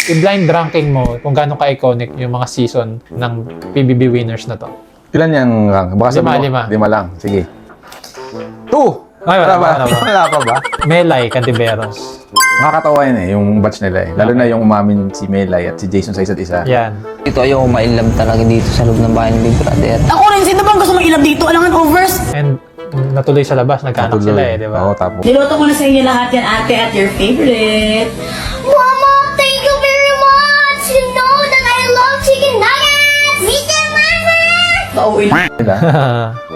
i-blind ranking mo kung gaano ka-iconic yung mga season ng PBB winners na to. Ilan yung rank? Baka sabi mo, 5. 5 lang. Sige. 2! Ay, wala pa. Wala pa ba? Melay, Cantiveros. Nakakatawa yun eh, yung batch nila eh. Lalo na yung umamin si Melay at si Jason sa isa't isa. Yan. Dito ayaw ma-inlove talaga dito sa loob ng bahay ni Big Brother. Ako rin, sino bang gusto mong ilab dito? Alangan overs? And natuloy sa labas, nagkaanak sila eh, di ba? Oo, tapos. Niloto ko na sa inyo lahat yan, ate, at your favorite. Mama, thank you very much! You know that I love chicken nuggets! Me too, Mama! Pauwi na. Sila.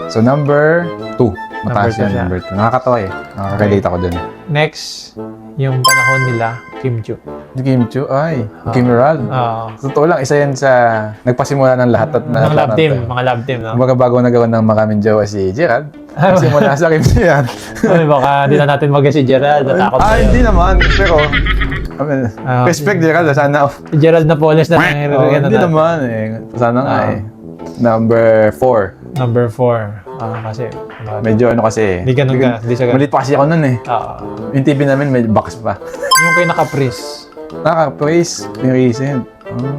So, number 2. Mataas Number two yan, siya. number 2. Nakakatawa eh. Nakaka-relate ako dun. Next, yung panahon nila, Kim Chu. Kim Chu, ay. Kim Ral. Totoo lang, isa yan sa nagpasimula ng lahat. At Mga love team, mga love team, no? Kumbaga bago nagawa ng maraming jowa si Gerald, simula sa Kim Chu yan. Ay, baka di na natin mag si Gerald, natakot tayo. Hindi naman. Pero, I mean, respect Gerald. Sana, Si Gerald Napoles na nangyayari hindi naman eh. Sana nga eh. Number 4. Number 4. Kasi, Medyo ano kasi. Hindi ganun ka, hindi siya ganun. Malit pa kasi ako nun eh. Yung TV namin may box pa. Yung kay naka-freeze, Nakaka-praise yung recent.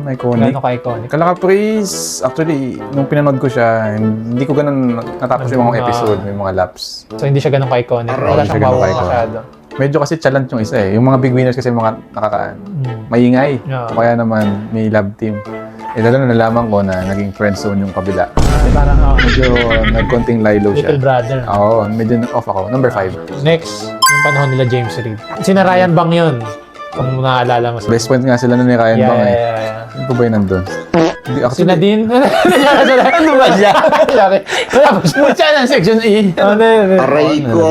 Iconic. gaano ka-iconic? Kalaka-praise, actually, nung pinanood ko siya, hindi ko ganun natapos yung mga episode, may mga laps. So, hindi siya ganun ka-iconic. Wala Hindi siyang siya ganun bawa ka-iconic. masyado. Medyo kasi challenge yung isa eh. Yung mga big winners kasi mga maingay. Yeah. O kaya naman may love team. Eh lalo na nalaman ko na naging friend zone yung kabila. Parang, Medyo nagkonting lilo siya. little brother. Oo, medyo off ako. Number 5. Next, yung panahon nila James Reid. Sina Ryan Bang yun. Kung naaalala mo. Best friend nga sila nun ni Ryan Bang eh. Yeah. Ano ba yung nandun? Hindi, Si actually, Nadine. Ano ba siya? Wala pa siya. siya ng section E. Aray ko!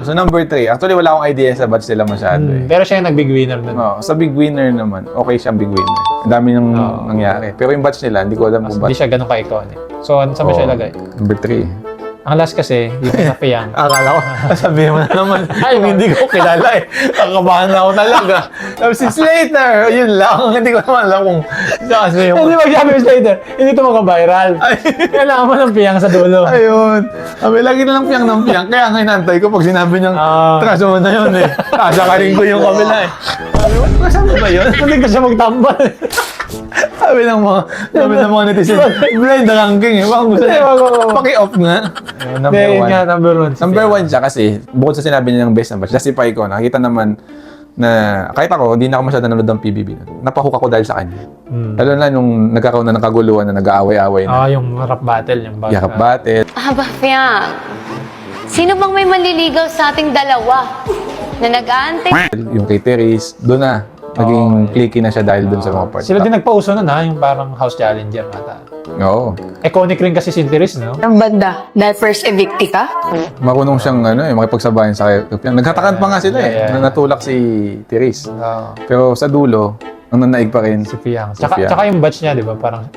So number 3. Actually, wala akong idea sa batch sila masyado eh. Pero siya yung nag-big winner nun. Sa big winner naman, okay siyang big winner. Ang dami nang nangyari. Pero yung batch nila, hindi ko alam kung Hindi batch. siya ganun ka-iconic. So, saan mo siya ilagay? Number 3. Ang last kasi, yung sa Piang. Akala ko, sabihin mo na naman, ay, hindi ko kilala eh. Kakabahan na ako talaga. Tapos si Slater, yun lang. Hindi ko naman alam kung kasi yung... Hindi magsabi yung Slater, hindi ito maka-viral. Kailangan mo ng Piang sa dulo. Ayun. Sabi, lagi na lang piyang ng piyang. Kaya nga inantay ko pag sinabi niyang, traso mo na yun eh. Kasakarin ko yung kabila eh. Sabi, kasama ba yun? Hindi ka siya magtambal. Sabi ng mga netizen, blind ranking eh. Baka gusto niya, paki-off nga. Hindi, yun nga, number 1. Number 1 siya kasi, bukod sa sinabi niya ng best na batch, justify ko, nakita naman na kahit ako, hindi na ako masyado nanood ng PBB. Napahook ako dahil sa kanya. Lalo na nung nagkakaroon na ng kaguluhan na nag-aaway-aaway na. Yung rap battle. Yung Yakap battle. Fiang, sino bang may manliligaw sa ating dalawa na nag-aantay? Yung kay Therese, doon na. Naging clicky na siya dahil doon sa mga parts. Sila din nagpauso nun ha, yung parang house challenger ata. Oo. Iconic rin kasi si Therese, no? Ang banda. Dahil first evicti ka? Marunong siyang makipagsabayan sa kaya. Nagtatakan pa nga sila eh. Na natulak si Therese. Pero sa dulo, ang nanaig pa rin. Si Fiang. Si Fiang. Tsaka yung batch niya, di ba? Parang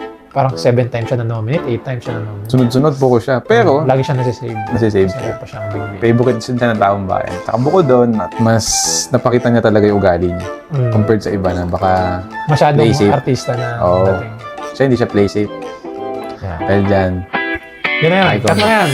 7 times siya na-nominate, 8 times siya na-nominate. Sunod-sunod po ko siya. Pero, Lagi siya nasisave. nasisave Kasi siya. pa siyang big win. Favorite siya ng taong bayan. Saka bukod doon, mas napakita niya talaga yung ugali niya. Compared sa iba na baka Masyadong play safe. artista na Oo. dating. Siya hindi siya play safe. Yeah. Dahil dyan, Yun na yan. Iconic. Cut mo yan.